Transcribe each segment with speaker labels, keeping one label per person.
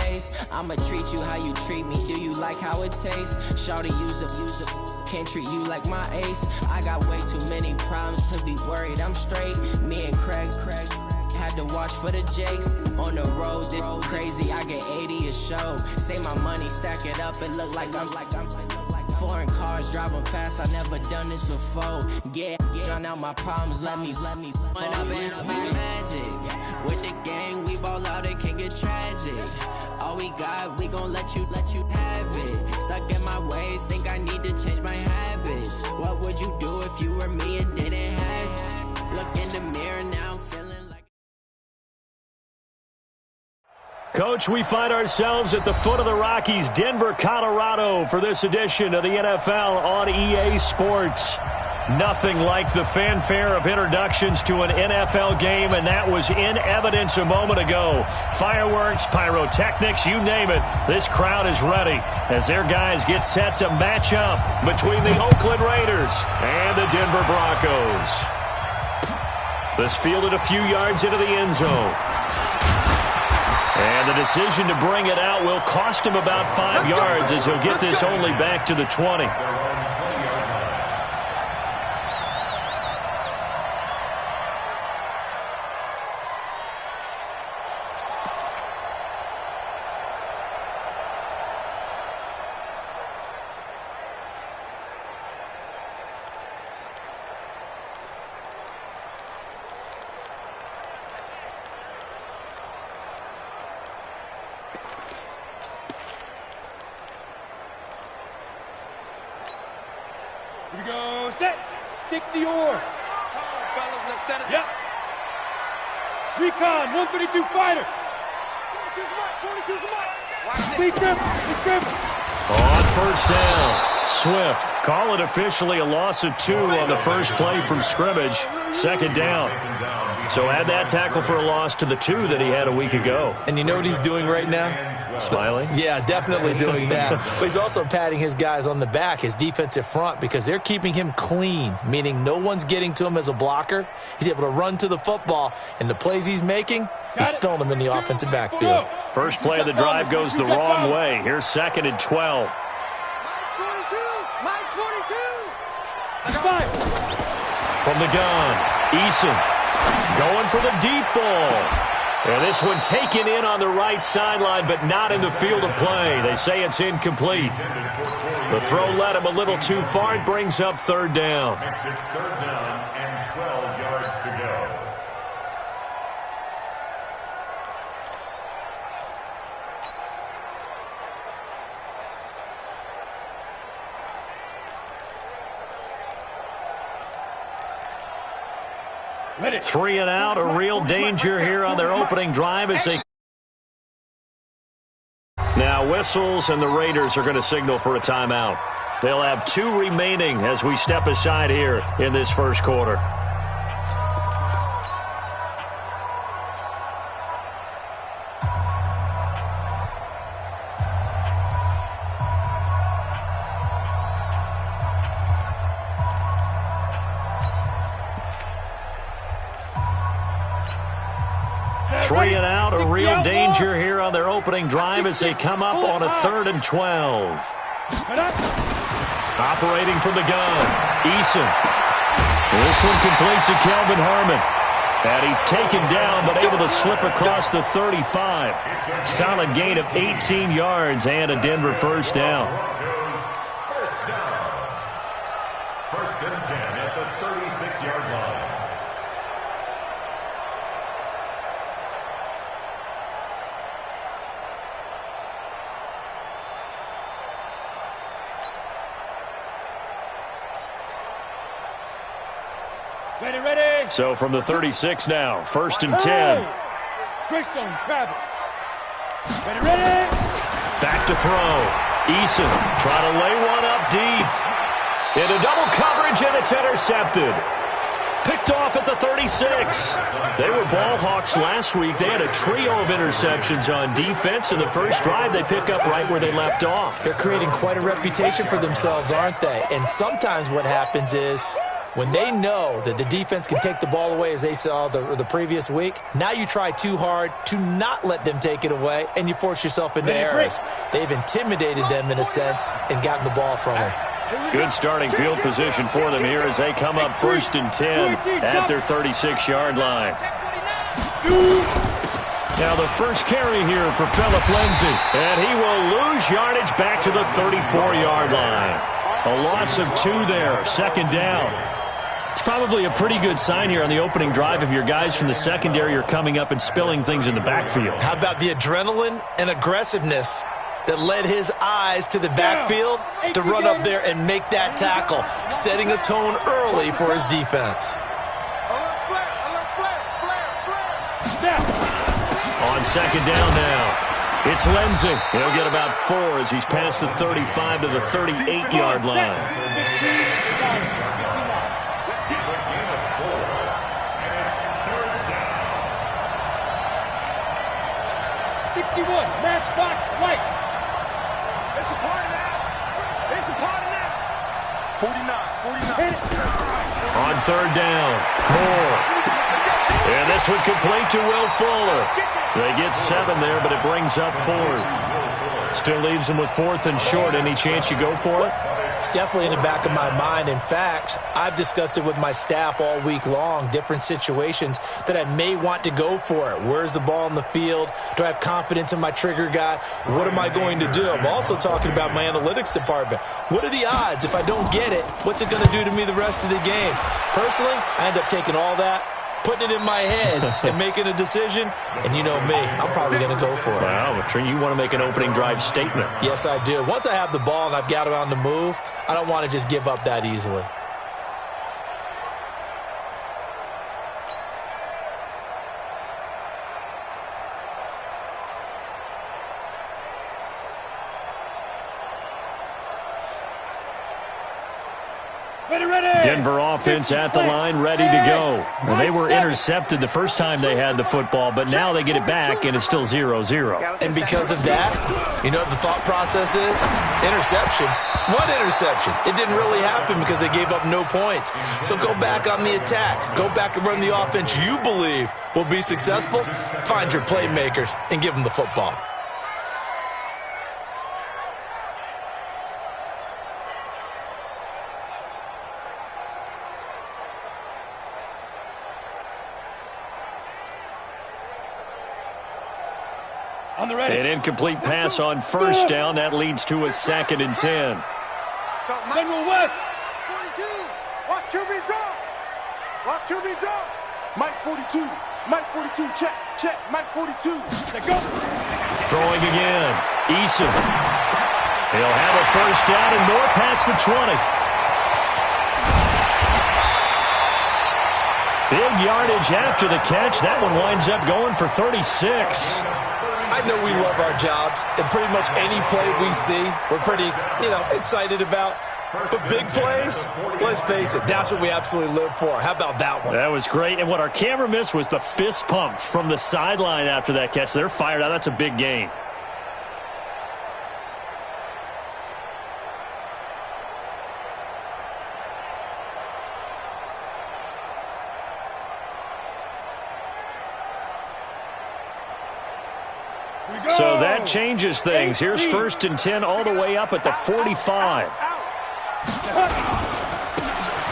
Speaker 1: face. I'ma treat you how you treat me. Do you like how it tastes? Shawty, use a can't treat you like my ace. I got way too many problems to be worried. I'm straight. Me and Craig had to watch for the Jakes. On the road, this crazy. I get 80 a show. Say my money, stack it up. It look like I'm foreign cars, driving fast. I never done this before. Yeah, drown out my problems. Let me. When I've been magic with the gang, we ball out. It can get tragic. All we got, we gon' let you have it. Stuck in my ways, think I need to change my habits. What would you do if you were me and didn't have? Look in the mirror now, I'm feeling like.
Speaker 2: Coach, we find ourselves at the foot of the Rockies, Denver, Colorado, for this edition of the NFL on EA Sports. Nothing like the fanfare of introductions to an NFL game, and that was in evidence a moment ago. Fireworks, pyrotechnics, you name it. This crowd is ready as their guys get set to match up between the Oakland Raiders and the Denver Broncos. This fielded a few yards into the end zone. And the decision to bring it out will cost him about 5 yards as he'll get this only back to the 20.
Speaker 3: Here we go, set, 60 or.
Speaker 4: Fellas, let's set it.
Speaker 3: Yep. Recon, 132 fighter. 42's the mark. Big grip.
Speaker 2: On first down, Swift. Call it officially a loss of 2 on the first play from scrimmage. Second down. So add that tackle for a loss to the 2 that he had a week ago.
Speaker 5: And you know what he's doing right now?
Speaker 2: Smiling?
Speaker 5: Yeah, definitely doing that. But he's also patting his guys on the back, his defensive front, because they're keeping him clean, meaning no one's getting to him as a blocker. He's able to run to the football, and the plays he's making, he's throwing them in the offensive backfield.
Speaker 2: First play of the drive goes the wrong way. Here's 2nd and 12.
Speaker 4: Mine's 42.
Speaker 2: From the gun, Eason going for the deep ball. And this one taken in on the right sideline, but not in the field of play. They say it's incomplete. The throw led him a little too far. It brings up 3rd down.
Speaker 6: Makes it 3rd down and 12 yards to go.
Speaker 3: Ready.
Speaker 2: 3 and out, a real danger here on their opening drive as they... Now whistles, and the Raiders are going to signal for a timeout. They'll have 2 remaining as we step aside here in this first quarter. Three and out, a real danger here on their opening drive as they come up on a 3rd and 12. Operating from the gun, Eason. This one completes to Kelvin Harmon. And he's taken down, but able to slip across the 35. Solid gain of 18 yards and a Denver first down.
Speaker 6: First down. 1st and 10 at the 36-yard line.
Speaker 3: Ready.
Speaker 2: So from the 36 now, 1st and 10.
Speaker 3: Greystone, travel. Ready.
Speaker 2: Back to throw. Eason trying to lay one up deep. Into double coverage, and it's intercepted. Picked off at the 36. They were ball hawks last week. They had a trio of interceptions on defense. In the first drive, they pick up right where they left off.
Speaker 5: They're creating quite a reputation for themselves, aren't they? And sometimes what happens is When they know that the defense can take the ball away as they saw the previous week, now you try too hard to not let them take it away, and you force yourself into errors. They've intimidated them in a sense and gotten the ball from them.
Speaker 2: Good starting field position for them here as they come up 1st and 10 at their 36-yard line. Now the first carry here for Phillip Lindsay, and he will lose yardage back to the 34-yard line. A loss of 2 there, 2nd down. It's probably a pretty good sign here on the opening drive if your guys from the secondary are coming up and spilling things in the backfield.
Speaker 5: How about the adrenaline and aggressiveness that led his eyes to the backfield to run up there and make that tackle, setting a tone early for his defense.
Speaker 2: On 2nd down now, it's Lindsay. He'll get about 4 as he's past the 35 to the 38-yard line.
Speaker 3: Matchbox white. It's a party now. It's a party now. 49.
Speaker 2: On 3rd down, Moore. And this one complete to Will Fuller. They get 7 there, but it brings up 4th. Still leaves them with 4th and short. Any chance you go for it?
Speaker 5: It's definitely in the back of my mind. In fact, I've discussed it with my staff all week long, different situations that I may want to go for it. Where's the ball in the field? Do I have confidence in my trigger guy? What am I going to do? I'm also talking about my analytics department. What are the odds? If I don't get it, what's it going to do to me the rest of the game? Personally, I end up taking all that, putting it in my head and making a decision, and you know me, I'm probably going to go for it.
Speaker 2: Wow, you want to make an opening drive statement.
Speaker 5: Yes, I do. Once I have the ball and I've got it on the move, I don't want to just give up that easily.
Speaker 2: Denver offense at the line, ready to go. Well, they were intercepted the first time they had the football, but now they get it back, and it's still 0-0.
Speaker 5: And because of that, you know what the thought process is? Interception. What interception? It didn't really happen because they gave up no points. So go back on the attack. Go back and run the offense you believe will be successful. Find your playmakers and give them the football.
Speaker 2: An incomplete pass on 1st down. That leads to a 2nd and 10.
Speaker 3: General West. 42. Watch QB drop. Watch QB drop. Mike 42. Mike 42. Check. Mike 42. Let's go.
Speaker 2: Throwing again. Eason. He'll have a 1st down and more past the 20. Big yardage after the catch. That one winds up going for 36.
Speaker 5: I know we love our jobs, and pretty much any play we see, we're pretty, excited about. But big plays, let's face it, that's what we absolutely live for. How about that one?
Speaker 2: That was great, and what our camera missed was the fist pump from the sideline after that catch. They're fired out. That's a big gain. So that changes things. Here's 1st and 10 all the way up at the 45.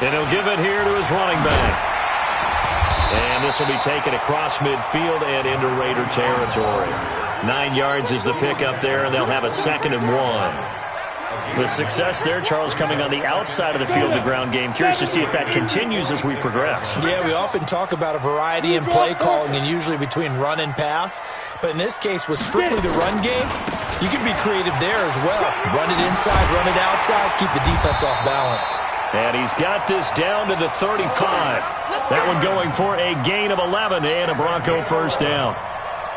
Speaker 2: And he'll give it here to his running back. And this will be taken across midfield and into Raider territory. 9 yards is the pickup there, and they'll have a 2nd and 1. The success there, Charles, coming on the outside of the field, the ground game. Curious to see if that continues as we progress.
Speaker 5: Yeah, we often talk about a variety in play calling and usually between run and pass. But in this case, with strictly the run game, you can be creative there as well. Run it inside, run it outside, keep the defense off balance.
Speaker 2: And he's got this down to the 35. That one going for a gain of 11 and a Bronco 1st down.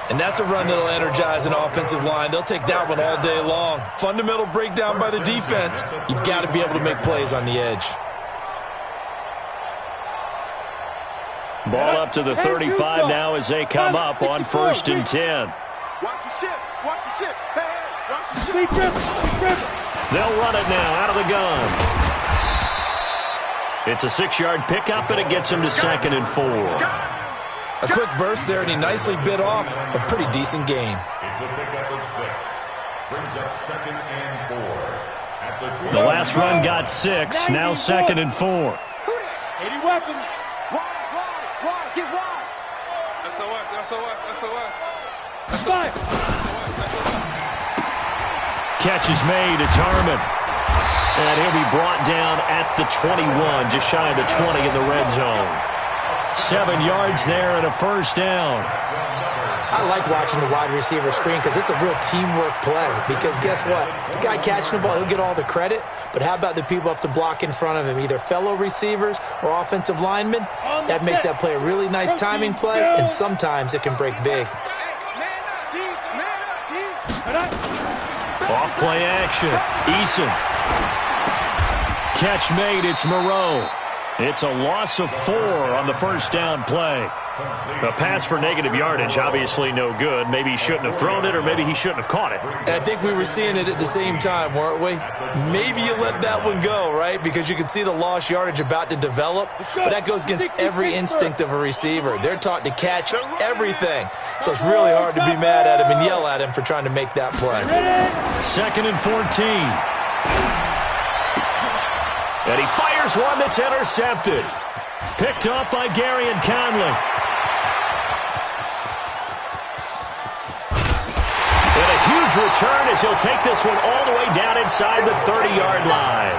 Speaker 5: And that's a run that'll energize an offensive line. They'll take that one all day long. Fundamental breakdown by the defense. You've got to be able to make plays on the edge.
Speaker 2: Ball up to the 35 now as they come up on 1st and 10.
Speaker 3: Watch the ship. Watch the ship. Hey, watch the ship.
Speaker 2: They'll run it now out of the gun. It's a 6-yard pickup, and it gets him to 2nd and 4.
Speaker 5: A quick burst there, and he nicely bit off a pretty decent gain.
Speaker 6: It's a pickup of 6. Brings up 2nd and 4. At the 20.
Speaker 2: The last run got 6, now 2nd and 4.
Speaker 3: 80 weapons. Wide, get wide. SOS. Five.
Speaker 2: Catch is made. It's Harmon. And he'll be brought down at the 21, just shy of the 20 in the red zone. 7 yards there and a first down.
Speaker 5: I like watching the wide receiver screen because it's a real teamwork play. Because guess what? The guy catching the ball, he'll get all the credit. But how about the people up to block in front of him, either fellow receivers or offensive linemen? That makes that play a really nice timing play, and sometimes it can break big.
Speaker 2: Off play action. Eason. Catch made. It's Moreau. It's a loss of 4 on the first down play. A pass for negative yardage, obviously no good. Maybe he shouldn't have thrown it, or maybe he shouldn't have caught it.
Speaker 5: And I think we were seeing it at the same time, weren't we? Maybe you let that one go, right? Because you can see the lost yardage about to develop. But that goes against every instinct of a receiver. They're taught to catch everything. So it's really hard to be mad at him and yell at him for trying to make that play.
Speaker 2: 2nd and 14. And he fires one that's intercepted. Picked up by Gary and Conley. And a huge return as he'll take this one all the way down inside the 30-yard line.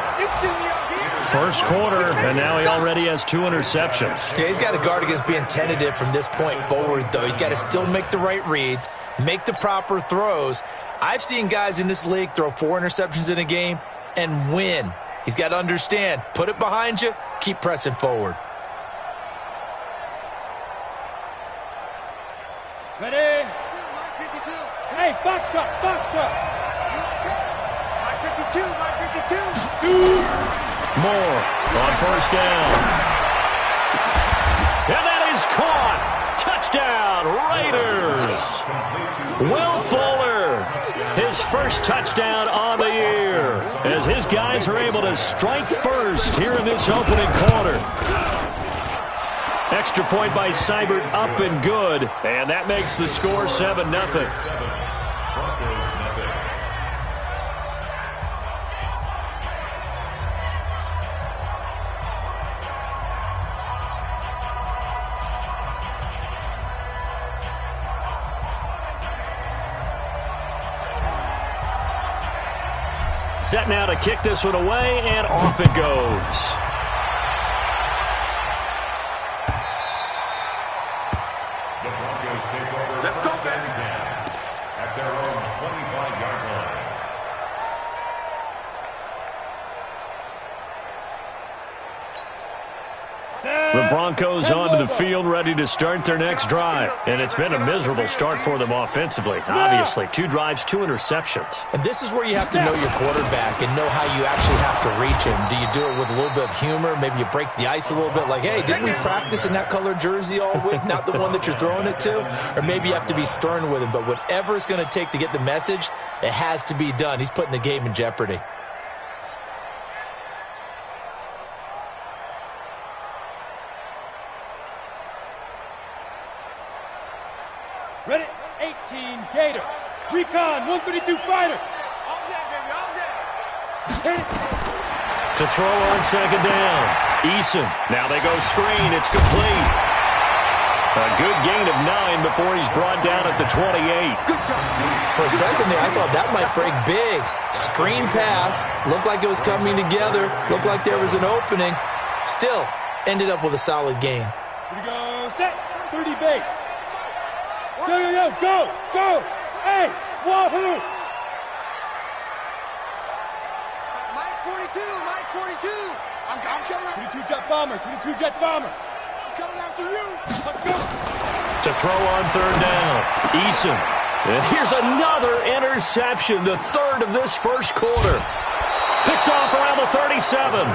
Speaker 2: First quarter, and now he already has 2 interceptions.
Speaker 5: Yeah, he's got to guard against being tentative from this point forward, though. He's got to still make the right reads, make the proper throws. I've seen guys in this league throw 4 interceptions in a game and win. He's got to understand, put it behind you, keep pressing forward.
Speaker 3: Ready? Hey, Foxtrot. My 52.
Speaker 2: Moore on first down. And that is caught. Touchdown, Raiders. Will Fuller, his first touchdown on the year, as his guys are able to strike first here in this opening quarter. Extra point by Seibert, up and good, and that makes the score 7-0. Set now to kick this one away, and off it goes.
Speaker 6: The Broncos take over first and 10 at their own 25-yard line.
Speaker 2: The Broncos onto the field, ready to start their next drive. And it's been a miserable start for them offensively. Obviously, 2 drives, 2 interceptions.
Speaker 5: And this is where you have to know your quarterback and know how you actually have to reach him. Do you do it with a little bit of humor? Maybe you break the ice a little bit, like, hey, didn't we practice in that color jersey all week, not the one that you're throwing it to? Or maybe you have to be stern with him. But whatever it's going to take to get the message, it has to be done. He's putting the game in jeopardy.
Speaker 3: Ready? 18, Gator. Recon, 132 fighter. All day, baby, all day. Hit it.
Speaker 2: To throw on second down. Eason. Now they go screen. It's complete. A good gain of 9 before he's brought down at the 28.
Speaker 3: Good job.
Speaker 5: For a second there, I thought that might break big. Screen pass. Looked like it was coming together. Looked like there was an opening. Still, ended up with a solid game.
Speaker 3: Here we go. Set. 30 base. Go. Hey, wahoo. Mike 42. I'm coming up. 22 jet bomber. I'm coming after you. Let's go.
Speaker 2: To throw on third down. Eason. And here's another interception, the 3rd of this first quarter. Picked off around the 37.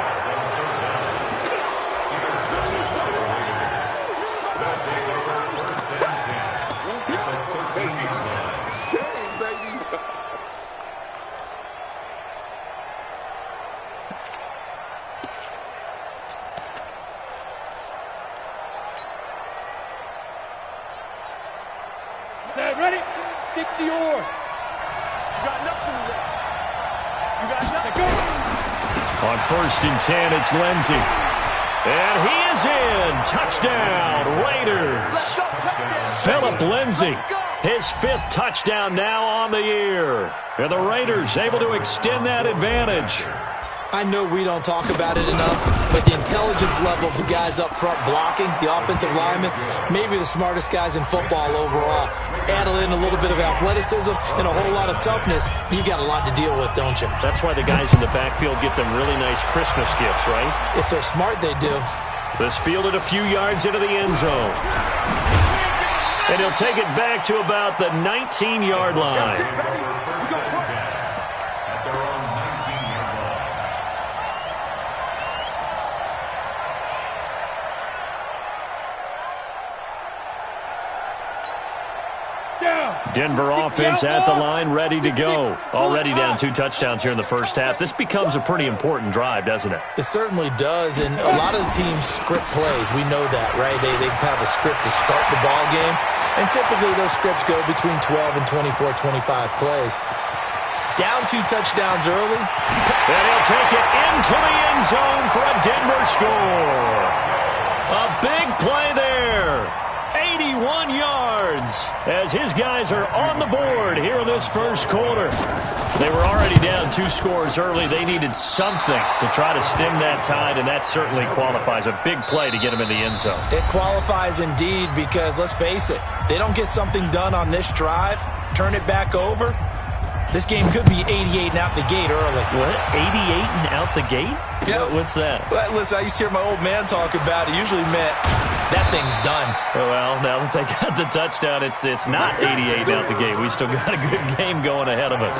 Speaker 2: On 1st and 10, it's Lindsey. And he is in. Touchdown, Raiders. Phillip Lindsey, his 5th touchdown now on the year. And the Raiders able to extend that advantage.
Speaker 5: I know we don't talk about it enough, but the intelligence level of the guys up front blocking, the offensive linemen, maybe the smartest guys in football overall. Add in a little bit of athleticism and a whole lot of toughness, you got a lot to deal with, don't you?
Speaker 2: That's why the guys in the backfield get them really nice Christmas gifts, right?
Speaker 5: If they're smart, they do.
Speaker 2: This fielded a few yards into the end zone. And he'll take it back to about the 19-yard line. Denver offense at the line, ready to go. Already down 2 touchdowns here in the first half. This becomes a pretty important drive, doesn't it?
Speaker 5: It certainly does, and a lot of the teams script plays. We know that, right? They have a script to start the ball game, and typically those scripts go between 12 and 24, 25 plays. Down 2 touchdowns early.
Speaker 2: And he'll take it into the end zone for a Denver score. A big play there. 81 yards as his guys are on the board here in this first quarter. They were already down 2 scores early. They needed something to try to stem that tide, and that certainly qualifies. A big play to get him in the end zone.
Speaker 5: It qualifies indeed because, let's face it, they don't get something done on this drive, turn it back over, this game could be 88 and out the gate early.
Speaker 2: What? 88 and out the gate?
Speaker 5: Yeah.
Speaker 2: What's that?
Speaker 5: Well, listen, I used to hear my old man talk about it. Usually meant that thing's done.
Speaker 2: Well, now that they got the touchdown, it's not 88 out the gate. We still got a good game going ahead of us.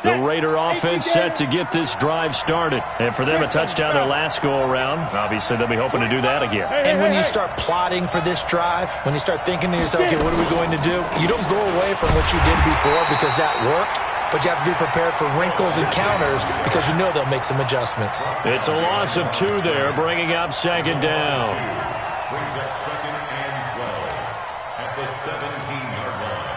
Speaker 2: The Raider offense set to get this drive started. And for them, a touchdown their last go-around. Obviously, they'll be hoping to do that again.
Speaker 5: And when you start plotting for this drive, when you start thinking to yourself, okay, what are we going to do? You don't go away from what you did before because that worked, but you have to be prepared for wrinkles and counters because you know they'll make some adjustments.
Speaker 2: It's a loss of 2 there, bringing up 2nd down.
Speaker 6: Brings up 2nd and 12 at the 17-yard line.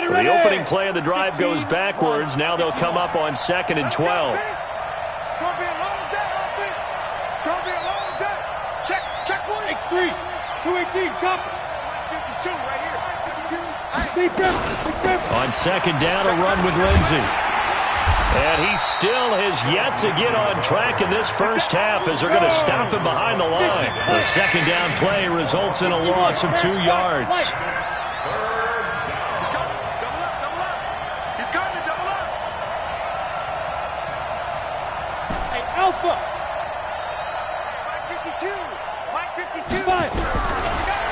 Speaker 2: So the opening play of the drive goes backwards. Now they'll come up on 2nd and 12.
Speaker 3: It's going to be a long day, offense. It's going to be a long day. Check one.
Speaker 4: X3, 218, chopper.
Speaker 3: 52 right
Speaker 4: here.
Speaker 2: On 2nd down, a run with Lindsey. And he still has yet to get on track in this first half as they're going to stop him behind the line. The 2nd down play results in a loss of 2 yards.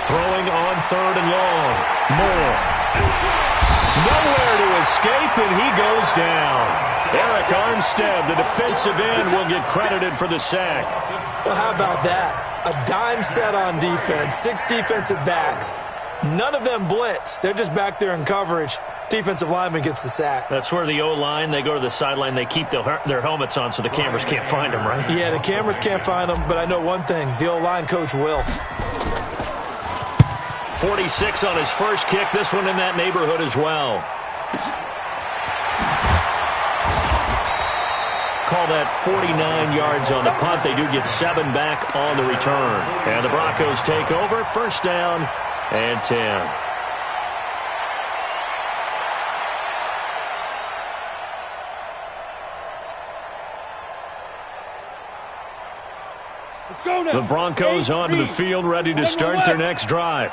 Speaker 2: Throwing on 3rd and long. Moore. Nowhere to escape, and he goes down. Eric Armstead, the defensive end, will get credited for the sack.
Speaker 5: Well, how about that? A dime set on defense, 6 defensive backs. None of them blitz. They're just back there in coverage. Defensive lineman gets the sack.
Speaker 2: That's where the O-line, they go to the sideline, they keep their helmets on so the cameras can't find them, right?
Speaker 5: Yeah, the cameras can't find them, but I know one thing. The O-line coach will.
Speaker 2: 46 on his first kick. This one in that neighborhood as well. Call that 49 yards on the punt. They do get 7 back on the return. And the Broncos take over. 1st down and 10. The Broncos onto the field, ready to start their next drive.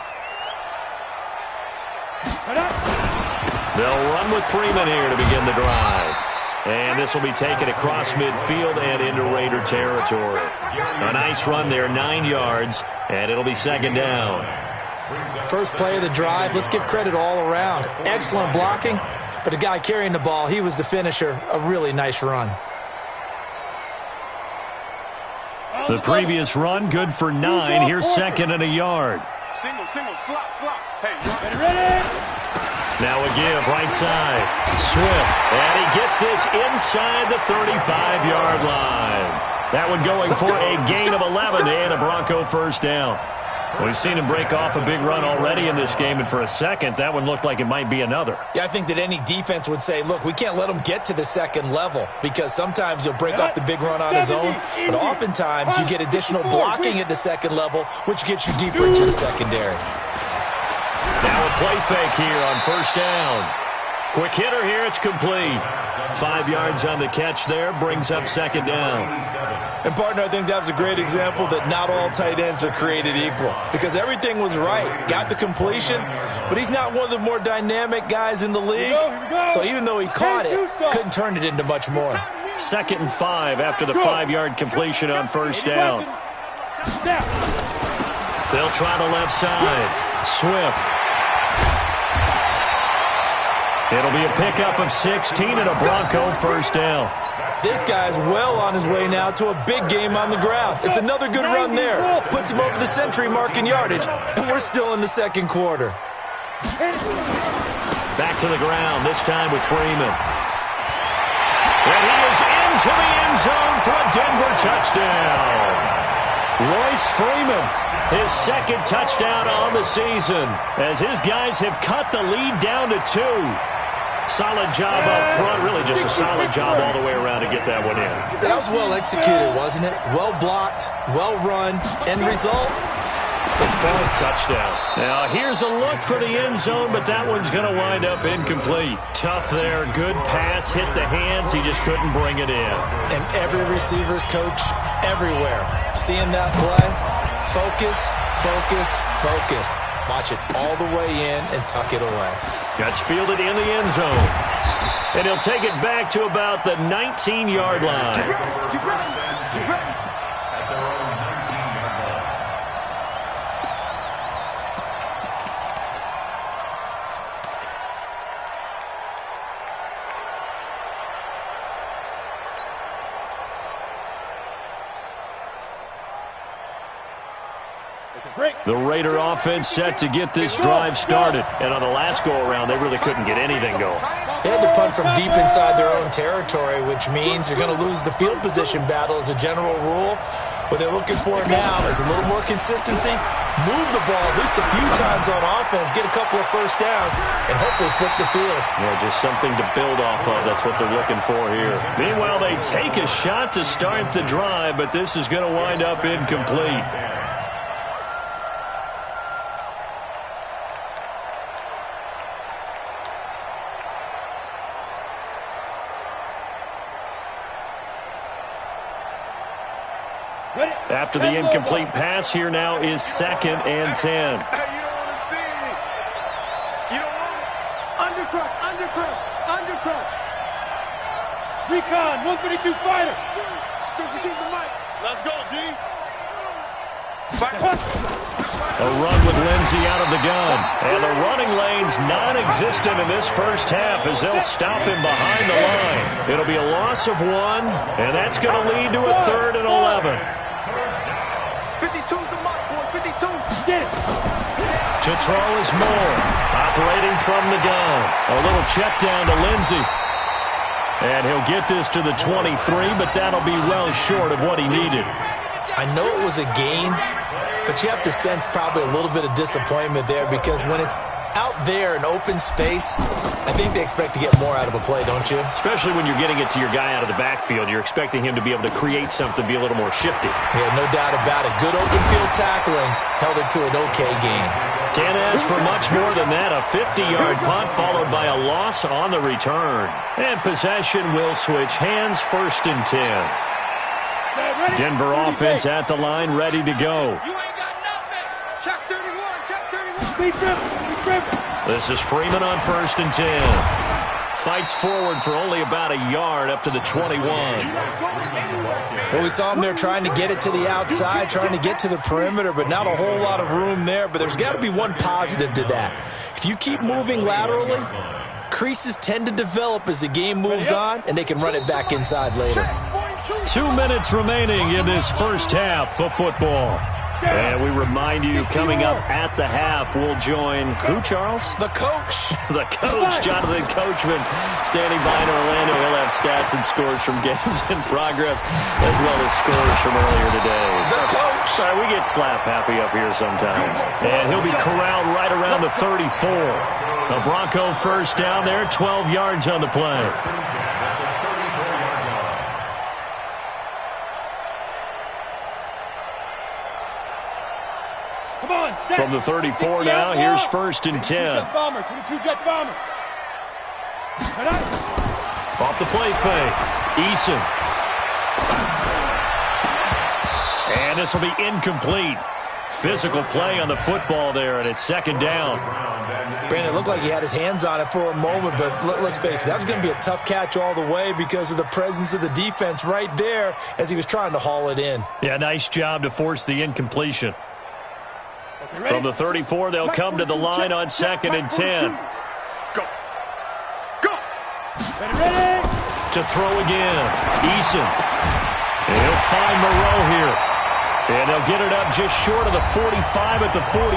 Speaker 2: They'll run with Freeman here to begin the drive. And this will be taken across midfield and into Raider territory. A nice run there, 9 yards, and it'll be second down.
Speaker 5: First play of the drive, let's give credit all around. Excellent blocking, but the guy carrying the ball, he was the finisher. A really nice run.
Speaker 2: The previous run, good for 9. Here's second and a yard.
Speaker 3: Single, slot. Hey,
Speaker 4: Ready?
Speaker 2: Now a give, right side. Swift, and he gets this inside the 35-yard line. That one going for a gain of 11 and a Bronco first down. We've seen him break off a big run already in this game, and for a second, that one looked like it might be another.
Speaker 5: Yeah, I think that any defense would say, look, we can't let him get to the second level because sometimes he'll break off the big run on his own, but oftentimes you get additional blocking at the second level, which gets you deeper into the secondary.
Speaker 2: Now a play fake here on first down. Quick hitter here, it's complete. 5 yards on the catch there, brings up second down.
Speaker 5: And, partner, I think that was a great example that not all tight ends are created equal because everything was right. Got the completion, but he's not one of the more dynamic guys in the league. So even though he caught it, couldn't turn it into much more.
Speaker 2: 2nd and 5 after the 5-yard completion on first down. They'll try the left side. Swift. It'll be a pickup of 16 and a Bronco first down.
Speaker 5: This guy's well on his way now to a big game on the ground. It's another good run there. Puts him over the century mark in yardage, and we're still in the second quarter.
Speaker 2: Back to the ground, this time with Freeman. And he is into the end zone for a Denver touchdown. Royce Freeman, his second touchdown on the season, as his guys have cut the lead down to 2. Solid job up front, really just a solid job all the way around to get that one in.
Speaker 5: That was well executed, wasn't it? Well blocked, well run, end result, 6 points.
Speaker 2: Touchdown. Now here's a look for the end zone, but that one's going to wind up incomplete. Tough there, good pass, hit the hands, he just couldn't bring it in.
Speaker 5: And every receiver's coach everywhere, seeing that play, focus. Watch it all the way in and tuck it away.
Speaker 2: Gets fielded in the end zone. And he'll take it back to about the 19-yard line.
Speaker 3: Get ready.
Speaker 6: At their own 19-yard line.
Speaker 2: The Raider offense set to get this drive started. And on the last go-around, they really couldn't get anything going.
Speaker 5: They had to punt from deep inside their own territory, which means you're going to lose the field position battle as a general rule. What they're looking for now is a little more consistency, move the ball at least a few times on offense, get a couple of first downs, and hopefully flip the field.
Speaker 2: Yeah, just something to build off of. That's what they're looking for here. Meanwhile, they take a shot to start the drive, but this is going to wind up incomplete. After the incomplete pass, here now is 2nd and 10.
Speaker 3: Hey, you don't want to see me. You don't want it.
Speaker 4: Undercrush. Recon, 152 fighter.
Speaker 3: Take the mic. Let's go, D.
Speaker 2: A run with Lindsey out of the gun. And the running lane's non-existent in this first half as they'll stop him behind the line. It'll be a loss of 1, and that's going to lead to a 3rd and 11.
Speaker 3: 52's the mic, boys. 52.
Speaker 4: Get it.
Speaker 2: To throw is Moore, operating from the gun. A little check down to Lindsey. And he'll get this to the 23, but that'll be well short of what he needed.
Speaker 5: I know it was a gain, but you have to sense probably a little bit of disappointment there because when it's out there in open space, I think they expect to get more out of a play, don't you?
Speaker 2: Especially when you're getting it to your guy out of the backfield. You're expecting him to be able to create something, be a little more shifty.
Speaker 5: Yeah, no doubt about it. Good open field tackling held it to an okay gain.
Speaker 2: Can't ask for much more than that. A 50-yard punt followed by a loss on the return. And possession will switch hands, 1st and 10. Denver offense at the line, ready to go.
Speaker 3: You ain't got nothing. Check 31.
Speaker 4: Be driven.
Speaker 2: This is Freeman on 1st and 10. Fights forward for only about a yard up to the 21.
Speaker 5: Well, we saw him there trying to get it to the outside, trying to get to the perimeter, but not a whole lot of room there. But there's got to be one positive to that. If you keep moving laterally, creases tend to develop as the game moves on, and they can run it back inside later.
Speaker 2: 2 minutes remaining in this first half of football. And we remind you, coming up at the half, we'll join who, Charles?
Speaker 5: The coach.
Speaker 2: The coach, Jonathan Coachman, standing by in Orlando. He'll have stats and scores from games in progress, as well as scores from earlier today.
Speaker 5: The coach.
Speaker 2: Sorry, we get slap happy up here sometimes. And he'll be corralled right around the 34. The Bronco first down there, 12 yards on the play. From the 34 now, here's 1st and 10.
Speaker 4: 22 jet bomber.
Speaker 2: Off the play fake. Eason. And this will be incomplete. Physical play on the football there, and it's 2nd down.
Speaker 5: Brandon, it looked like he had his hands on it for a moment, but let's face it, that was going to be a tough catch all the way because of the presence of the defense right there as he was trying to haul it in.
Speaker 2: Yeah, nice job to force the incompletion. From the 34, they'll come to the line on 2nd and 10.
Speaker 3: Go. Go.
Speaker 4: Ready.
Speaker 2: To throw again. Eason. He'll find Moreau here. And they'll get it up just short of the 45 at the 44.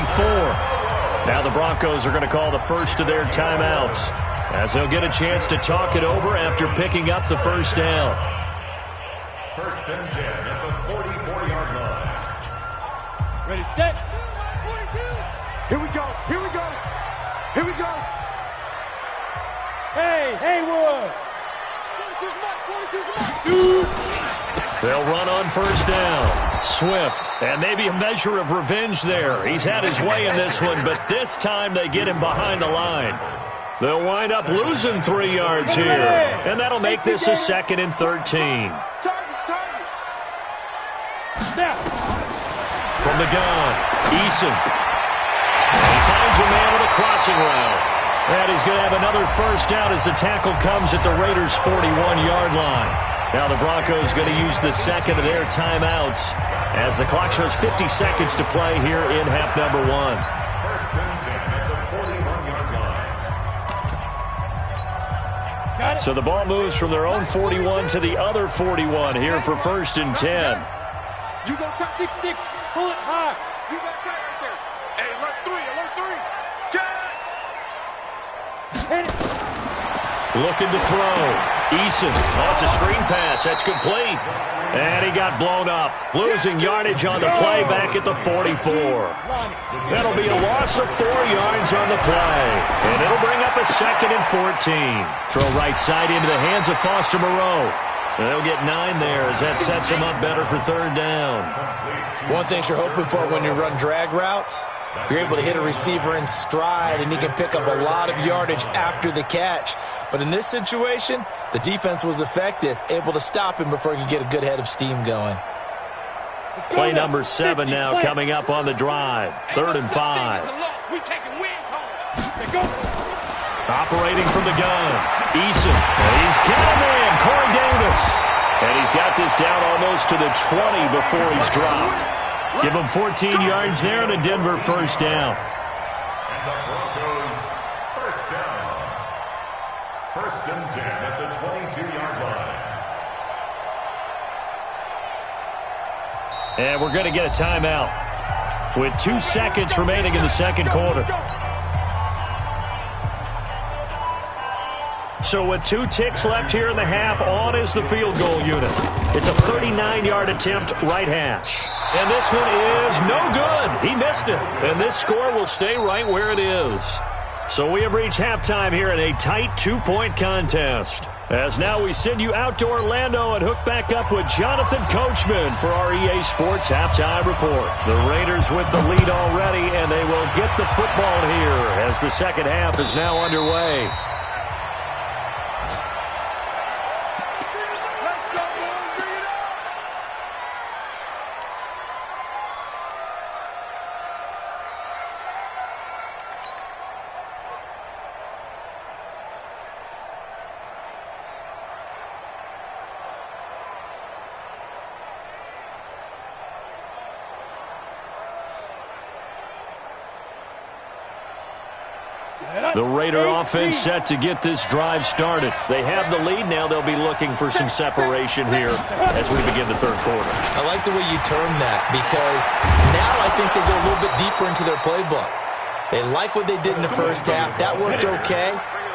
Speaker 2: Now the Broncos are going to call the first of their timeouts, as they'll get a chance to talk it over after picking up the first down.
Speaker 6: 1st and 10 at the 44-yard line.
Speaker 4: Ready, set.
Speaker 3: Here we go. Here we go. Here we go.
Speaker 4: Hey, Haywood.
Speaker 3: 42's mark. 42's mark.
Speaker 2: They'll run on first down. Swift, and maybe a measure of revenge there. He's had his way in this one, but this time they get him behind the line. They'll wind up losing 3 yards here, and that'll make this a 2nd and 13. From the gun, Eason. He finds a man with a crossing route. And he's going to have another first down as the tackle comes at the Raiders' 41-yard line. Now the Broncos going to use the 2nd of their timeouts as the clock shows 50 seconds to play here in half number 1.
Speaker 6: 1st and 10 at the 41-yard line.
Speaker 2: So the ball moves from their own 41 to the other 41 here for 1st and 10.
Speaker 3: You go top
Speaker 4: 6-6. Pull it high.
Speaker 3: You got tight right there. Hey, alert 3.
Speaker 4: Hit it.
Speaker 2: Looking to throw. Eason. Oh, it's a screen pass. That's complete. And he got blown up. Losing yardage on the play back at the 44. That'll be a loss of 4 yards on the play. And it'll bring up a 2nd and 14. Throw right side into the hands of Foster Moreau. And they'll get 9 there as that sets them up better for 3rd down.
Speaker 5: One thing you're hoping for when you run drag routes, you're able to hit a receiver in stride, and he can pick up a lot of yardage after the catch. But in this situation, the defense was effective, able to stop him before he could get a good head of steam going.
Speaker 2: Play number 7 now coming up on the drive. 3rd and 5. Operating from the gun. Eason. He's got a man, Corey Davis. And he's got this down almost to the 20 before he's dropped. Give him 14 yards there and a Denver first down.
Speaker 6: And the Broncos first down. 1st and 10 at the 22-yard line.
Speaker 2: And we're going to get a timeout with 2 seconds remaining in the 2nd quarter. So with 2 ticks left here in the half, on is the field goal unit. It's a 39-yard attempt, right hash. And this one is no good. He missed it. And this score will stay right where it is. So we have reached halftime here in a tight 2-point contest. As now we send you out to Orlando and hook back up with Jonathan Coachman for our EA Sports Halftime Report. The Raiders with the lead already, and they will get the football here as the 2nd half is now underway. The Raider offense set to get this drive started. They have the lead now. They'll be looking for some separation here as we begin the third quarter.
Speaker 5: I like the way you termed that because now I think they go a little bit deeper into their playbook. They like what they did in the first half. That worked okay.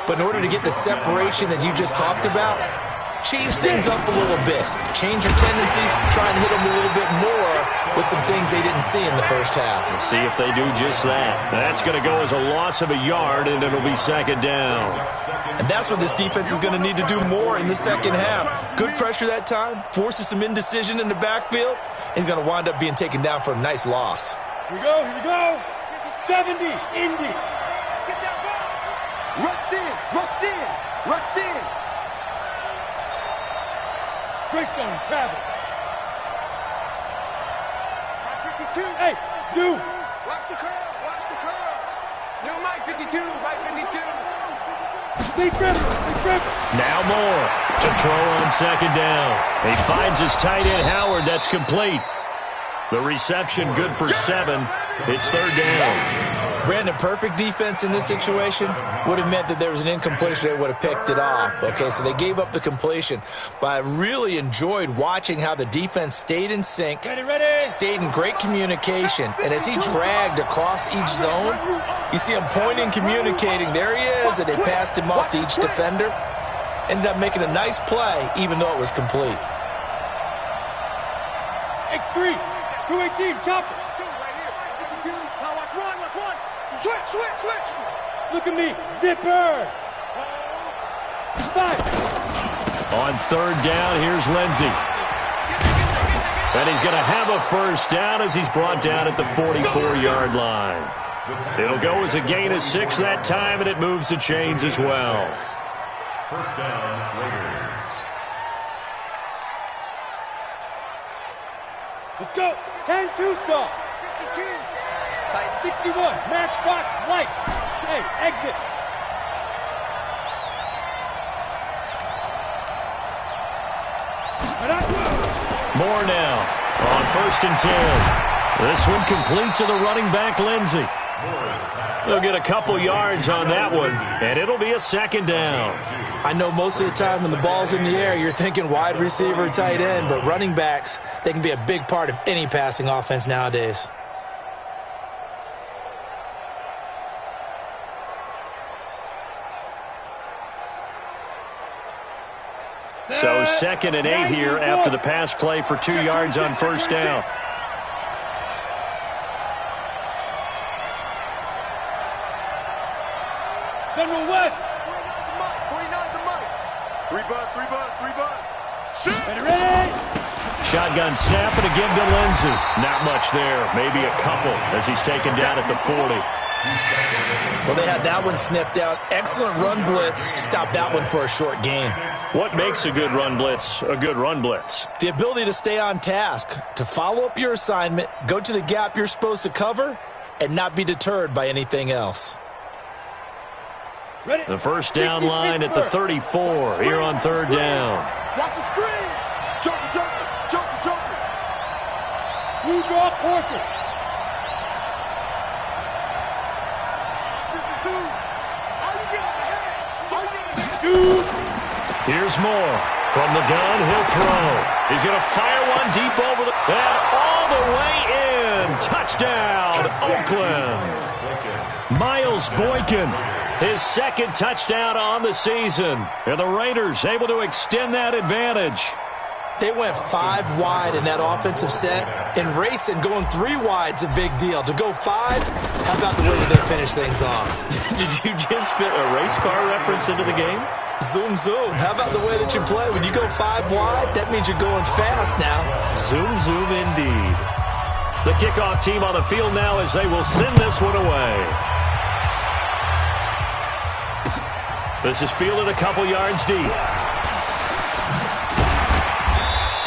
Speaker 5: But in order to get the separation that you just talked about, change things up a little bit. Change your tendencies, try and hit them a little bit more with some things they didn't see in the first half.
Speaker 2: We'll see if they do just that. That's going to go as a loss of a yard, and it'll be second down.
Speaker 5: And that's what this defense is going to need to do more in the second half. Good pressure that time, forces some indecision in the backfield. He's going to wind up being taken down for a nice loss.
Speaker 4: Here we go, here we go. 70, Indy.
Speaker 3: Rush in, rush in, rush in.
Speaker 4: Greystone travel.
Speaker 3: 52.
Speaker 4: Hey, Zoo.
Speaker 3: Watch the curve, watch the curves. New Mike 52, Mike 52.
Speaker 4: Big Trevor, Big Trevor.
Speaker 2: Now more to throw on second down. He finds his tight end, Howard. That's complete. The reception good for 7. It's third down.
Speaker 5: Brandon, perfect defense in this situation would have meant that there was an incompletion. They would have picked it off. Okay, so they gave up the completion. But I really enjoyed watching how the defense stayed in sync, stayed in great communication. And as he dragged across each zone, you see him pointing, communicating. There he is, and they passed him off to each defender. Ended up making a nice play, even though it was complete.
Speaker 4: X3, 218, chop it.
Speaker 3: Switch, switch, switch.
Speaker 4: Look at me, zipper. 5.
Speaker 2: On third down, here's Lindsey. And he's going to have a first down as he's brought down at the 44-yard line. It'll go as a gain of 6 that time, and it moves the chains as well.
Speaker 6: First down, Raiders.
Speaker 4: Let's go. 10 Tucson. 61, Matchbox Lights. Hey, exit.
Speaker 2: More now on 1st and 10. This one complete to the running back, Lindsey. They'll get a couple yards on that one, and it'll be a second down.
Speaker 5: I know most of the time when the ball's in the air, you're thinking wide receiver, tight end, but running backs, they can be a big part of any passing offense nowadays.
Speaker 2: So 2nd and 8 here after the pass play for 2 yards on first down.
Speaker 4: General West.
Speaker 3: 49 to Mike. 3 buzz, 3 buzz, 3 buzz. Shoot.
Speaker 4: Ready?
Speaker 2: Shotgun snap and again to Lindsey. Not much there. Maybe a couple as he's taken down at the 40.
Speaker 5: Well, they had that one sniffed out. Excellent run blitz. Stopped that one for a short gain.
Speaker 2: What makes a good run blitz a good run blitz?
Speaker 5: The ability to stay on task, to follow up your assignment, go to the gap you're supposed to cover, and not be deterred by anything else.
Speaker 4: Ready?
Speaker 2: The first down line at the 34 here on third down.
Speaker 3: Watch the screen. Joker, joker, joker, joker.
Speaker 4: Blue draw Porter.
Speaker 3: 52. How you get on the head? How you get on the head?
Speaker 4: Shoot.
Speaker 2: Here's more. From the gun, he'll throw. He's going to fire one deep over the... And all the way in. Touchdown, Oakland. Miles Boykin, his 2nd touchdown on the season. And the Raiders able to extend that advantage.
Speaker 5: They went 5 wide in that offensive set, and racing going 3 wide's a big deal. To go 5, how about the way that they finish things off?
Speaker 2: Did you just fit a race car reference into the game?
Speaker 5: Zoom, zoom. How about the way that you play? When you go 5 wide, that means you're going fast now.
Speaker 2: Zoom, zoom indeed. The kickoff team on the field now as they will send this one away. This is fielded a couple yards deep.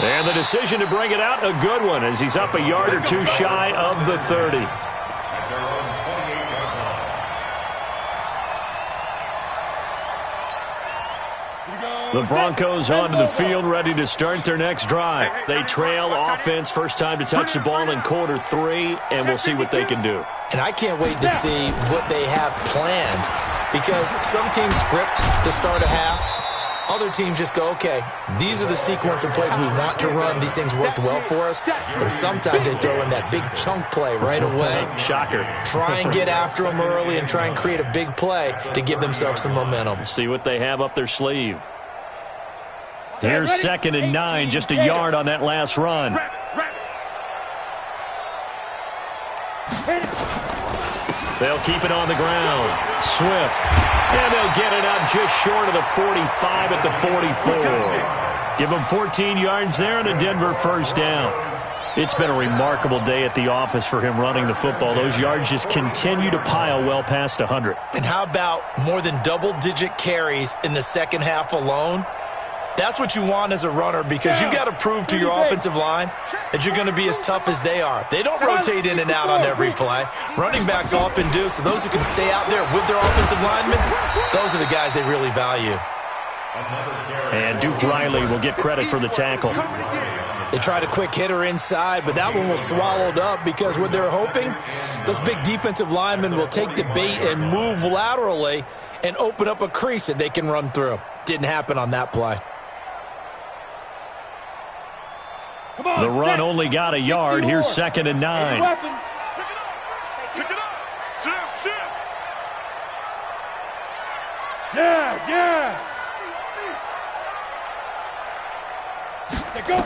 Speaker 2: And the decision to bring it out, a good one, as he's up a yard or 2 shy of the 30. The Broncos onto the field, ready to start their next drive. They trail offense, first time to touch the ball in quarter 3, and we'll see what they can do.
Speaker 5: And I can't wait to see what they have planned because some teams script to start a half. Other teams just go, okay, these are the sequence of plays we want to run. These things worked well for us. And sometimes they throw in that big chunk play right away.
Speaker 2: Shocker.
Speaker 5: Try and get after them early and try and create a big play to give themselves some momentum.
Speaker 2: See what they have up their sleeve. Here's 2nd and 9, just a yard on that last run. They'll keep it on the ground. Swift. And they'll get it up just short of the 45 at the 44. Give them 14 yards there and a Denver first down. It's been a remarkable day at the office for him running the football. Those yards just continue to pile well past 100.
Speaker 5: And how about more than double-digit carries in the second half alone? That's what you want as a runner, because you've got to prove to your offensive line that you're going to be as tough as they are. They don't rotate in and out on every play. Running backs often do, so those who can stay out there with their offensive linemen, those are the guys they really value.
Speaker 2: And Duke Riley will get credit for the tackle.
Speaker 5: They tried a quick hitter inside, but that one was swallowed up because what they're hoping, those big defensive linemen will take the bait and move laterally and open up a crease that they can run through. Didn't happen on that play.
Speaker 2: The run only got a yard. Here's 2nd and 9.
Speaker 3: Pick it up. Sit. Yeah. Go.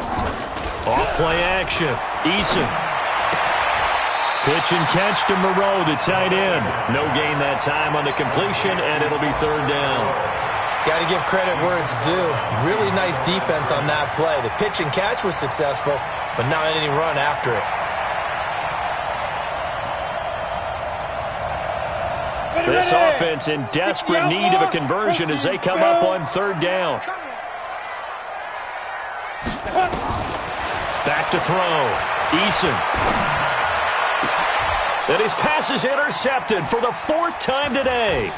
Speaker 2: Off play action. Eason. Pitch and catch to Moreau, the tight end. No gain that time on the completion, and it'll be 3rd down.
Speaker 5: Got to give credit where it's due. Really nice defense on that play. The pitch and catch was successful, but not any run after it.
Speaker 2: This offense in desperate need of a conversion as they come up on 3rd down. Back to throw. Eason. And his pass is intercepted for the 4th time today.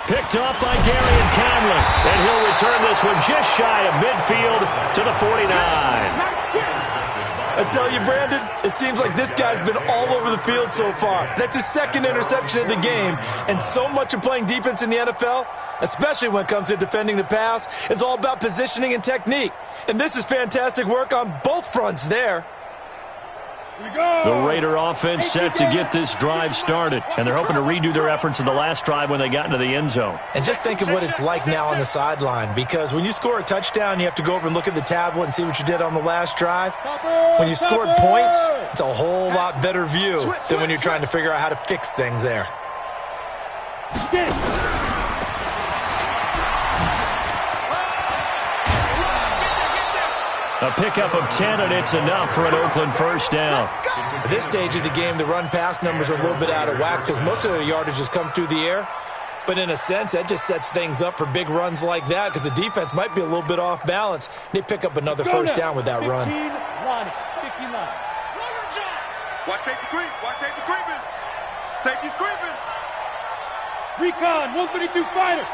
Speaker 2: Picked off by Gary and Conley. And he'll return this one just shy of midfield to the 49.
Speaker 5: I tell you, Brandon, it seems like this guy's been all over the field so far. That's his 2nd interception of the game. And so much of playing defense in the NFL, especially when it comes to defending the pass, is all about positioning and technique. And this is fantastic work on both fronts there.
Speaker 2: The Raider offense set to get this drive started, and they're hoping to redo their efforts in the last drive when they got into the end zone.
Speaker 5: And just think of what it's like now on the sideline, because when you score a touchdown, you have to go over and look at the tablet and see what you did on the last drive. When you scored points, it's a whole lot better view than when you're trying to figure out how to fix things there.
Speaker 2: A pickup of 10, and it's enough for an Oakland first down.
Speaker 5: At this stage of the game, the run-pass numbers are a little bit out of whack because most of the yardage has come through the air. But in a sense, that just sets things up for big runs like that because the defense might be a little bit off balance. They pick up another first down with that run.
Speaker 4: 15 line.
Speaker 3: Watch safety creep. Safety's creeping.
Speaker 4: Recon, 132 fighter.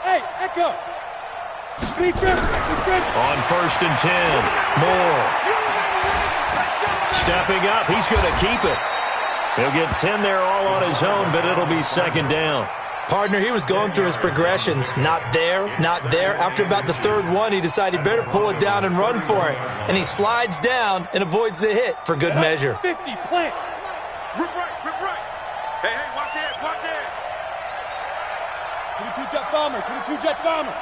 Speaker 4: Hey, Echo.
Speaker 2: On 1st and 10, Moore. Stepping up, he's going to keep it. He'll get 10 there all on his own, but it'll be 2nd down.
Speaker 5: Partner, he was going through his progressions. Not there. After about the 3rd one, he decided he better pull it down and run for it. And he slides down and avoids the hit for good measure.
Speaker 4: 50, plant.
Speaker 3: Rip right. Hey, watch it.
Speaker 4: 22 jet bomber.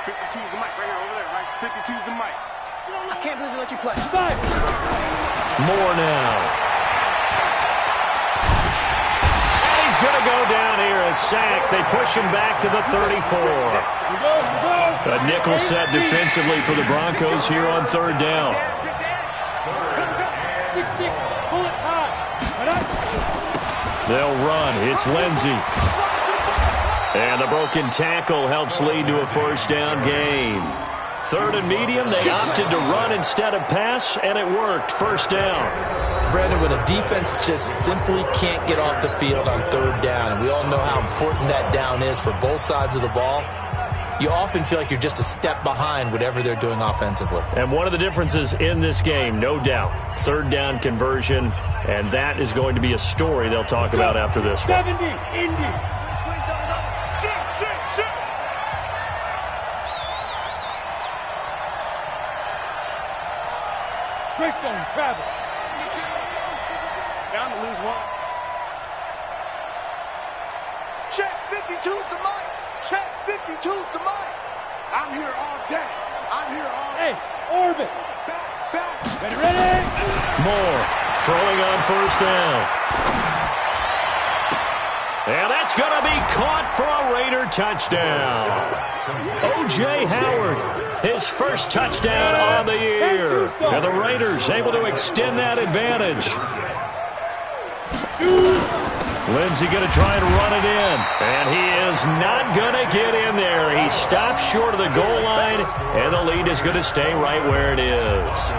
Speaker 3: 52's the mic right here, over there, right? 52's the mic.
Speaker 7: I can't believe they let you play.
Speaker 2: More now. And he's going to go down here, a sack. They push him back to the 34. A nickel set defensively for the Broncos here on 3rd down.
Speaker 4: 6-6, pull it high.
Speaker 2: They'll run. It's Lindsey. And the broken tackle helps lead to a first down gain. 3rd and medium, they opted to run instead of pass, and it worked. First down.
Speaker 5: Brandon, when a defense just simply can't get off the field on 3rd down, and we all know how important that down is for both sides of the ball, you often feel like you're just a step behind whatever they're doing offensively.
Speaker 2: And one of the differences in this game, no doubt, 3rd down conversion And that is going to be a story they'll talk about after this one.
Speaker 4: 70, Indy. Greystone, travel.
Speaker 3: Down to lose one. Check 52's the mic. Check 52's the mic. I'm here all day. I'm here all day.
Speaker 4: Hey, orbit.
Speaker 3: Back.
Speaker 4: Ready?
Speaker 2: Moore throwing on first down. And that's going to be caught for a Raider touchdown. O.J. Howard, his first touchdown on the year. And the Raiders able to extend that advantage. Lindsey going to try and run it in. And he is not going to get in there. He stops short of the goal line, and the lead is going to stay right where it is.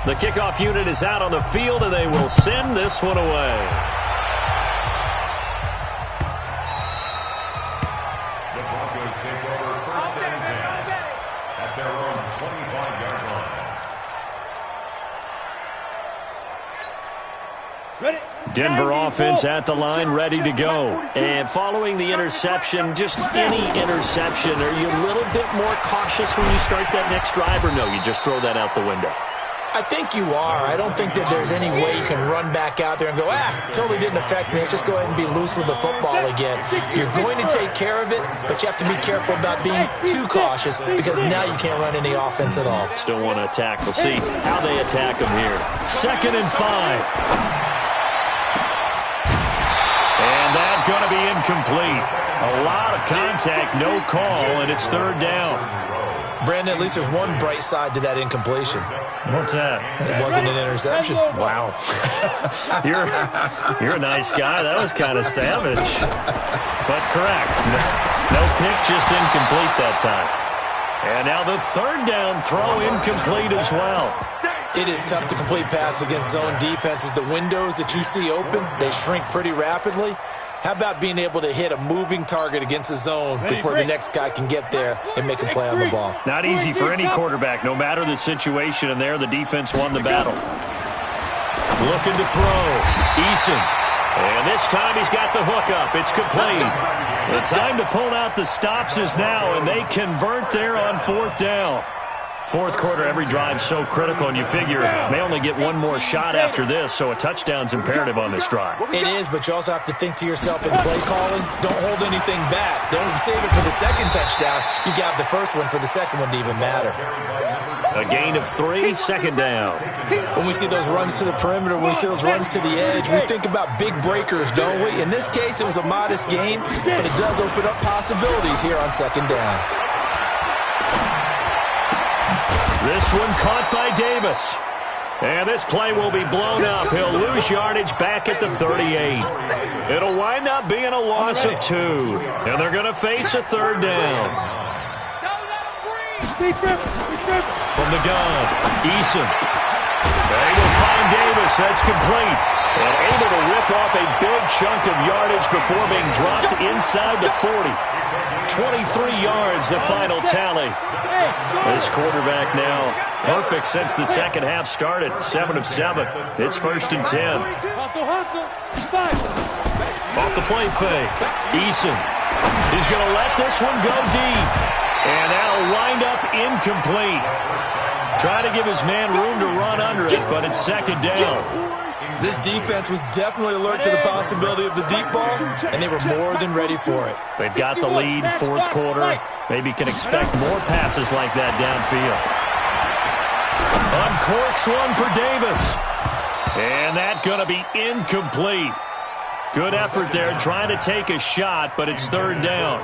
Speaker 2: The kickoff unit is out on the field, and they will send this one away.
Speaker 6: The Broncos take over first and 10 at their own 25-yard line.
Speaker 4: Ready?
Speaker 2: Denver offense at the line, ready to go. And following the interception, just any interception, are you a little bit more cautious when you start that next drive, or no, you just throw that out the window?
Speaker 5: I think you are. I don't think that there's any way you can run back out there and go, totally didn't affect me. Let's just go ahead and be loose with the football again. You're going to take care of it, but you have to be careful about being too cautious because now you can't run any offense at all.
Speaker 2: Still want to attack. We'll see how they attack them here. 2nd and 5. And that's going to be incomplete. A lot of contact, no call, and it's 3rd down.
Speaker 5: Brandon, at least there's one bright side to that incompletion.
Speaker 2: What's that?
Speaker 5: It wasn't an interception.
Speaker 2: Wow. You're a nice guy. That was kind of savage. But correct. No pick, just incomplete that time. And now the 3rd down throw incomplete as well.
Speaker 5: It is tough to complete passes against zone defenses. The windows that you see open, they shrink pretty rapidly. How about being able to hit a moving target against a zone before the next guy can get there and make a play on the ball?
Speaker 2: Not easy for any quarterback, no matter the situation, and there the defense won the battle. Looking to throw. Eason. And this time he's got the hook up. It's complete. The time to pull out the stops is now, and they convert there on 4th down. 4th quarter, every drive's so critical, and you figure they only get one more shot after this, so a touchdown's imperative on this drive.
Speaker 5: It is, but you also have to think to yourself in play calling, don't hold anything back. Don't save it for the 2nd touchdown. You got the 1st one for the 2nd one to even matter.
Speaker 2: A gain of 3, 2nd down.
Speaker 5: When we see those runs to the perimeter, when we see those runs to the edge, we think about big breakers, don't we? In this case, it was a modest gain, but it does open up possibilities here on 2nd down.
Speaker 2: This one caught by Davis. And this play will be blown up. He'll lose yardage back at the 38. It'll wind up being a loss of 2. And they're going to face a 3rd down. From the gun, Eason. They will find Davis. That's complete. And able to rip off a big chunk of yardage before being dropped inside the 40. 23 yards, the final tally. This quarterback now perfect since the 2nd half started. 7 of 7. It's 1st and 10. Off the play fake. Eason. He's going to let this one go deep. And that'll wind up incomplete. Trying to give his man room to run under it, but it's 2nd down.
Speaker 5: This defense was definitely alert to the possibility of the deep ball, and they were more than ready for it.
Speaker 2: They've got the lead, 4th quarter. Maybe can expect more passes like that downfield. Uncorks one for Davis. And that's going to be incomplete. Good effort there, trying to take a shot, but it's 3rd down.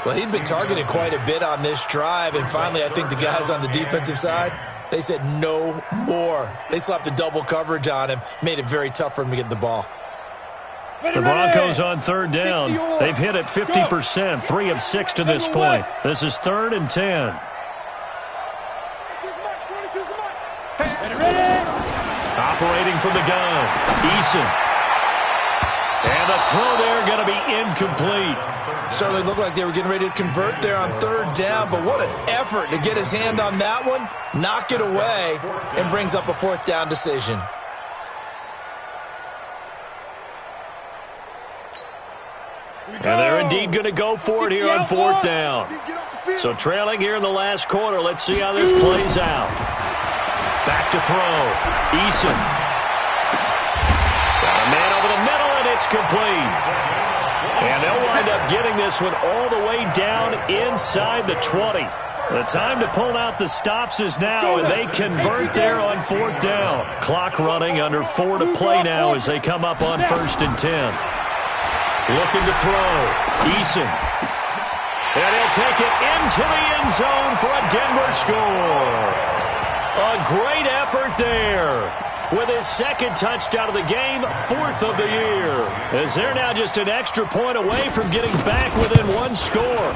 Speaker 5: Well, he'd been targeted quite a bit on this drive, and finally I think the guys on the defensive side, they said no more. They slapped the double coverage on him, made it very tough for him to get the ball.
Speaker 2: The Broncos on 3rd down. They've hit it 50%, 3 of 6 to this point. This is 3rd and 10. Operating from the gun, Eason. And the throw there going to be incomplete.
Speaker 5: Certainly looked like they were getting ready to convert there on third down, but what an effort to get his hand on that one, knock it away, and brings up a fourth down decision.
Speaker 2: And they're indeed going to go for it here on fourth down. So trailing here in the last quarter. Let's see how this plays out. Back to throw. Eason. Got a man over the middle, and it's complete. And they'll wind up getting this one all the way down inside the 20. The time to pull out the stops is now, and they convert there on fourth down. Clock running, under 4 to play now as they come up on 1st and 10. Looking to throw. Eason. And he'll take it into the end zone for a Denver score. A great effort there. With his second touchdown of the game, 4th of the year. As they're now just an extra point away from getting back within 1 score.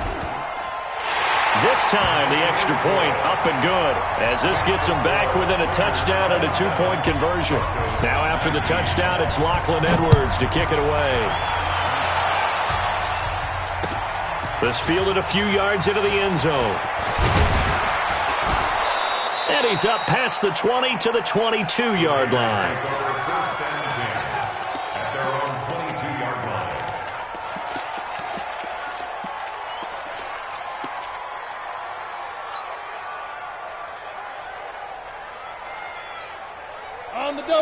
Speaker 2: This time, the extra point up and good, as this gets them back within a touchdown and a 2-point conversion. Now after the touchdown, it's Lachlan Edwards to kick it away. This fielded a few yards into the end zone. And he's up past the 20 to the 22-yard line.
Speaker 6: First and 10 at their own 22-yard line.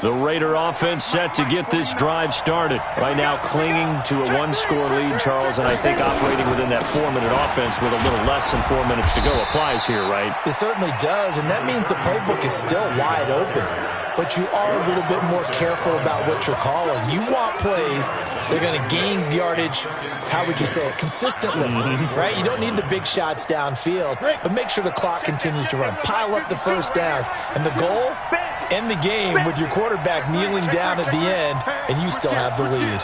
Speaker 2: The Raider offense set to get this drive started. Right now clinging to a 1-score lead, Charles, and I think operating within that 4-minute offense with a little less than 4 minutes to go applies here, right?
Speaker 5: It certainly does, and that means the playbook is still wide open. But you are a little bit more careful about what you're calling. You want plays that are going to gain yardage, how would you say it, consistently, right? You don't need the big shots downfield, but make sure the clock continues to run. Pile up the first downs. And the goal, end the game with your quarterback kneeling down at the end, and you still have the lead.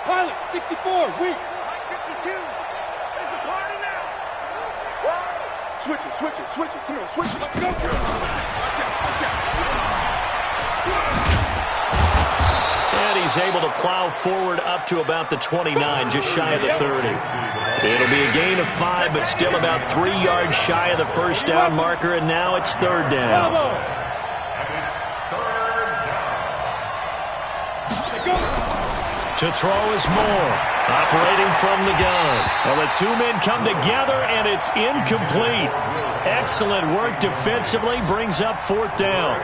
Speaker 4: Pilot, 64, weak.
Speaker 3: 52. It's a party now. Whoa. Switch it. Come on, switch it. Go.
Speaker 2: And he's able to plow forward up to about the 29, just shy of the 30. It'll be a gain of 5, but still about 3 yards shy of the first down marker, and now it's third down. To throw is Moore, operating from the gun. Well, the 2 men come together, and it's incomplete. Excellent work defensively, brings up fourth down.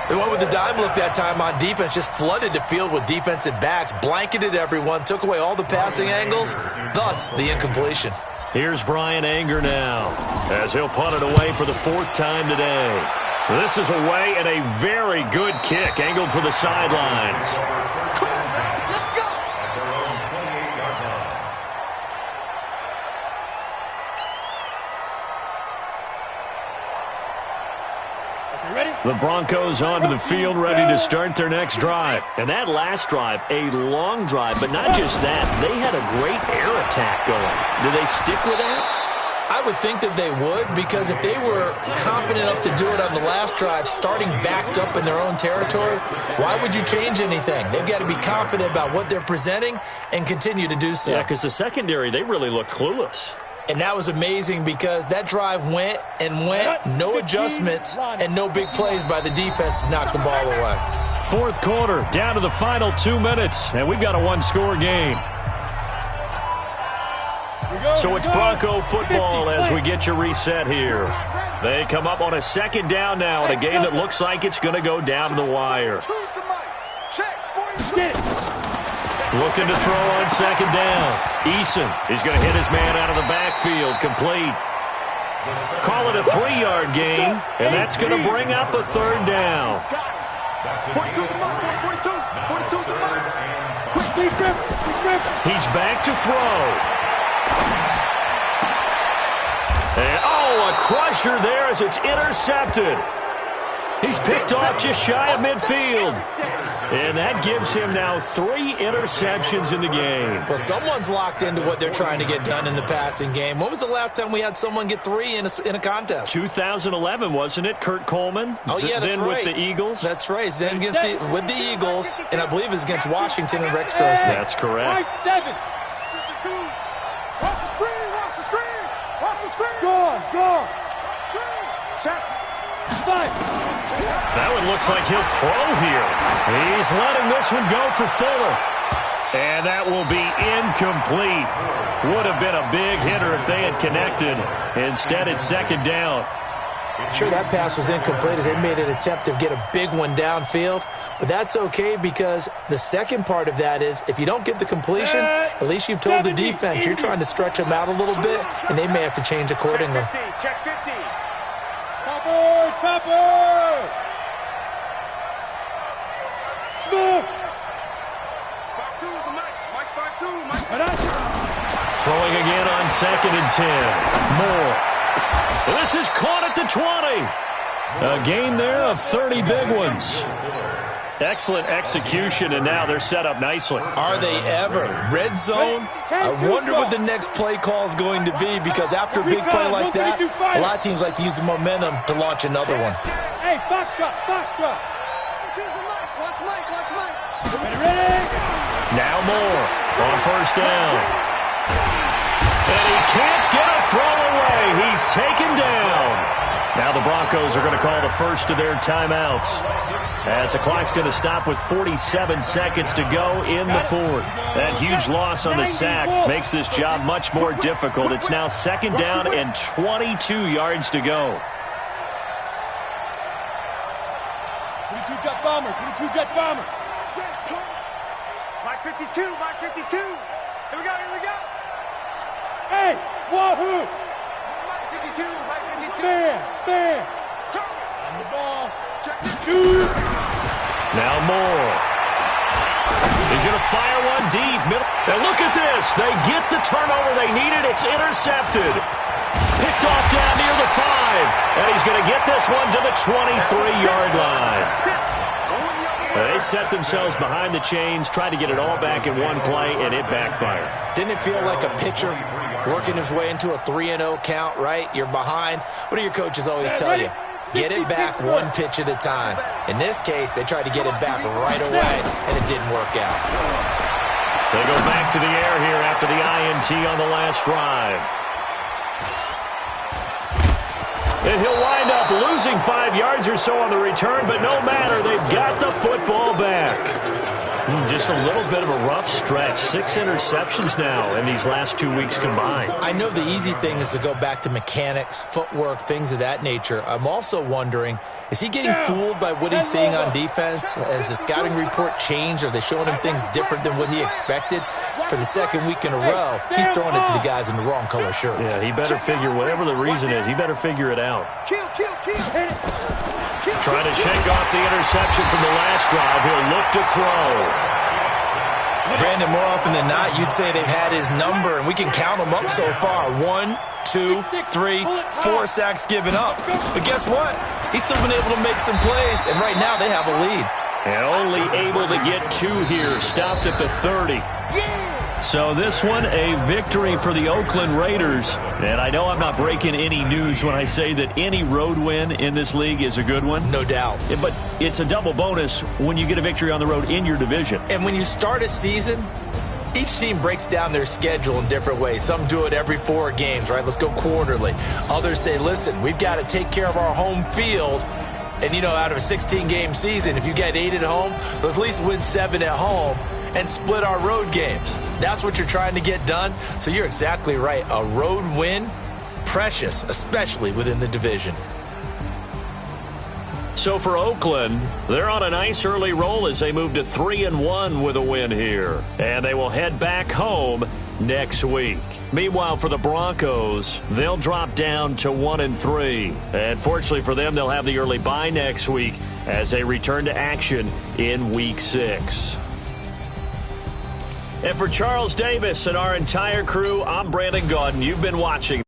Speaker 5: They went with the dime look that time on defense, just flooded the field with defensive backs, blanketed everyone, took away all the passing angles, thus the incompletion.
Speaker 2: Here's Brian Anger now, as he'll punt it away for the 4th time today. This is away and a very good kick, angled for the sidelines. The Broncos onto the field, ready to start their next drive. And that last drive, a long drive, but not just that. They had a great air attack going. Do they stick with that?
Speaker 5: I would think that they would, because if they were confident enough to do it on the last drive, starting backed up in their own territory, why would you change anything? They've got to be confident about what they're presenting and continue to do so.
Speaker 2: Yeah, because the secondary, they really look clueless.
Speaker 5: And that was amazing because that drive went and went, no adjustments, and no big plays by the defense to knock the ball away.
Speaker 2: 4th quarter, down to the final 2 minutes, and we've got a 1-score game. So it's Bronco football as we get you reset here. They come up on a 2nd down now in a game that looks like it's going to go down to the wire. Looking to throw on 2nd down. Eason is going to hit his man out of the backfield, complete. Call it a 3-yard gain, and that's going to bring up a 3rd down.
Speaker 3: 42 to the mark, 42 to the mark.
Speaker 2: He's back to throw. And, oh, a crusher there as it's intercepted. He's picked off just shy of midfield. And that gives him now 3 interceptions in the game.
Speaker 5: Well, someone's locked into what they're trying to get done in the passing game. When was the last time we had someone get 3 in a contest?
Speaker 2: 2011, wasn't it? Kurt Coleman?
Speaker 5: Oh, yeah, that's
Speaker 2: then
Speaker 5: right.
Speaker 2: with the Eagles?
Speaker 5: That's right. Then with the Eagles, and I believe it's against Washington and Rex Grossman.
Speaker 2: That's correct.
Speaker 4: 7.
Speaker 3: Watch the screen, watch the screen, watch the screen.
Speaker 4: Go.
Speaker 3: Check.
Speaker 4: 5.
Speaker 2: That one looks like he'll throw here. He's letting this one go for Fuller. And that will be incomplete. Would have been a big hitter if they had connected. Instead, it's second down.
Speaker 5: Sure, that pass was incomplete as they made an attempt to get a big one downfield. But that's okay because the second part of that is if you don't get the completion, at least you've told the defense you're trying to stretch them out a little bit, and they may have to change accordingly.
Speaker 3: Check 50.
Speaker 4: Topper. Smith.
Speaker 3: 5-2, Mike 5-2, Mike.
Speaker 2: Throwing again on 2nd and 10. Moore. This is caught at the 20. A gain there of 30 big ones. Excellent execution, and now they're set up nicely.
Speaker 5: Are they ever? Red zone? I wonder what the next play call is going to be because after a big play like that, a lot of teams like to use the momentum to launch another one.
Speaker 4: Hey, Foxtrot.
Speaker 7: Watch Mike.
Speaker 4: Ready?
Speaker 2: Now Moore on 1st down. And he can't get a throw away. He's taken down. Now the Broncos are going to call the first of their timeouts, as the clock's going to stop with 47 seconds to go in the 4th. That huge loss on the sack makes this job much more difficult. It's now 2nd down and 22 yards to go.
Speaker 4: 22 jet bomber.
Speaker 3: Mike 52. Here we go.
Speaker 4: Hey, wahoo.
Speaker 3: Mike 52.
Speaker 4: Bam. On the ball. Shoot.
Speaker 2: Now Moore. He's going to fire one deep. And look at this. They get the turnover they needed. It's intercepted. Picked off down near the 5. And he's going to get this one to the 23-yard line. They set themselves behind the chains, tried to get it all back in one play, and it backfired.
Speaker 5: Didn't it feel like a pitcher working his way into a 3-0 count, right? You're behind. What do your coaches always tell you? Get it back one pitch at a time. In this case, they tried to get it back right away, and it didn't work out.
Speaker 2: They go back to the air here after the INT on the last drive. And he'll wind up losing 5 yards or so on the return, but no matter, they've got the football back. Just a little bit of a rough stretch. 6 interceptions now in these last 2 weeks combined.
Speaker 5: I know the easy thing is to go back to mechanics, footwork, things of that nature. I'm also wondering, is he getting fooled by what he's seeing on defense? Has the scouting report changed? Are they showing him things different than what he expected? For the second week in a row, he's throwing it to the guys in the wrong color shirts.
Speaker 2: Yeah, he better figure, whatever the reason is, he better figure it out.
Speaker 7: Kill.
Speaker 2: Trying to shake off the interception from the last drive. He'll look to throw.
Speaker 5: Brandon, more often than not, you'd say they've had his number, and we can count them up so far. 1, 2, 3, 4 sacks given up. But guess what? He's still been able to make some plays, and right now they have a lead.
Speaker 2: And only able to get 2 here. Stopped at the 30. So this one, a victory for the Oakland Raiders. And I know I'm not breaking any news when I say that any road win in this league is a good one.
Speaker 5: No doubt.
Speaker 2: But it's a double bonus when you get a victory on the road in your division.
Speaker 5: And when you start a season, each team breaks down their schedule in different ways. Some do it every 4 games, right? Let's go quarterly. Others say, listen, we've got to take care of our home field. And, you know, out of a 16-game season, if you get 8 at home, let's at least win 7 at home and split our road games. That's what you're trying to get done. So you're exactly right. A road win, precious, especially within the division.
Speaker 2: So for Oakland, they're on a nice early roll as they move to 3-1 with a win here. And they will head back home next week. Meanwhile, for the Broncos, they'll drop down to 1-3. And fortunately for them, they'll have the early bye next week as they return to action in Week 6. And for Charles Davis and our entire crew, I'm Brandon Gaudin. You've been watching